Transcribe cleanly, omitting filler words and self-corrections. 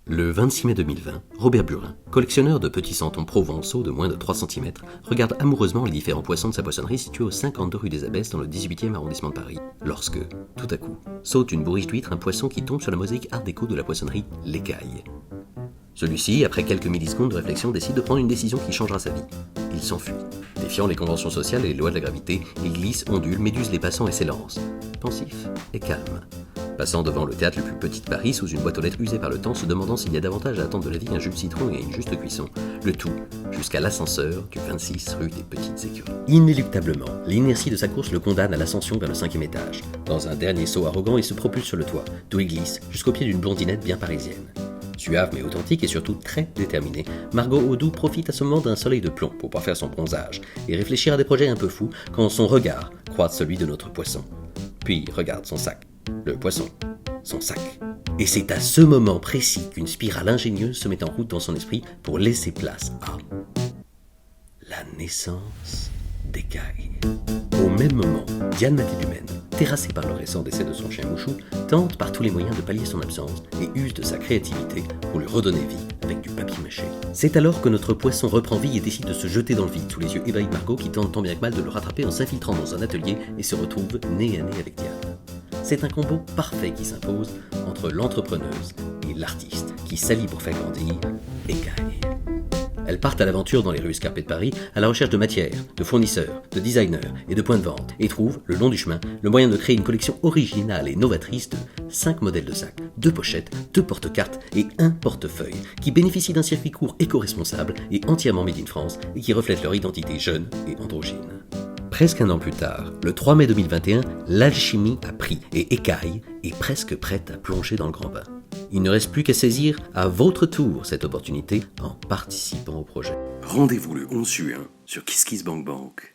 Le 26 mai 2020, Robert Burin, collectionneur de petits santons provençaux de moins de 3 cm, regarde amoureusement les différents poissons de sa poissonnerie située au 52 rue des Abbesses dans le 18e arrondissement de Paris, lorsque, tout à coup, saute une bourriche d'huître un poisson qui tombe sur la mosaïque art déco de la poissonnerie L'Écaille. Celui-ci, après quelques millisecondes de réflexion, décide de prendre une décision qui changera sa vie. Il s'enfuit. Défiant les conventions sociales et les lois de la gravité, il glisse, ondule, méduse les passants et s'élance. Pensif et calme. Passant devant le théâtre le plus petit de Paris sous une boîte aux lettres usée par le temps, se demandant s'il y a davantage à attendre de la vie qu'un jus de citron et une juste cuisson. Le tout jusqu'à l'ascenseur du 26 rue des Petites Écuries. Inéluctablement, l'inertie de sa course le condamne à l'ascension vers le 5e étage. Dans un dernier saut arrogant, il se propulse sur le toit, d'où il glisse jusqu'au pied d'une blondinette bien parisienne. Suave mais authentique et surtout très déterminée, Margot Audoux profite à ce moment d'un soleil de plomb pour pouvoir faire son bronzage et réfléchir à des projets un peu fous quand son regard croise celui de notre poisson. Puis regarde son sac. Le poisson, son sac. Et c'est à ce moment précis qu'une spirale ingénieuse se met en route dans son esprit pour laisser place à la naissance d'Écaille. Au même moment, Diane Mathilumène, terrassée par le récent décès de son chien Mouchou, tente par tous les moyens de pallier son absence et use de sa créativité pour lui redonner vie avec du papier mâché. C'est alors que notre poisson reprend vie et décide de se jeter dans le vide sous les yeux ébahis de Margot qui tente tant bien que mal de le rattraper en s'infiltrant dans un atelier et se retrouve nez à nez avec Diane. C'est un combo parfait qui s'impose entre l'entrepreneuse et l'artiste qui s'allie pour faire grandir Écaille. Elles partent à l'aventure dans les rues escarpées de Paris à la recherche de matières, de fournisseurs, de designers et de points de vente et trouvent, le long du chemin, le moyen de créer une collection originale et novatrice de 5 modèles de sacs, 2 pochettes, 2 porte-cartes et 1 portefeuille qui bénéficient d'un circuit court éco-responsable et entièrement made in France et qui reflètent leur identité jeune et androgyne. Presque un an plus tard, le 3 mai 2021, l'alchimie a pris et Écaille est presque prête à plonger dans le grand bain. Il ne reste plus qu'à saisir à votre tour cette opportunité en participant au projet. Rendez-vous le 11 juin sur KissKissBankBank.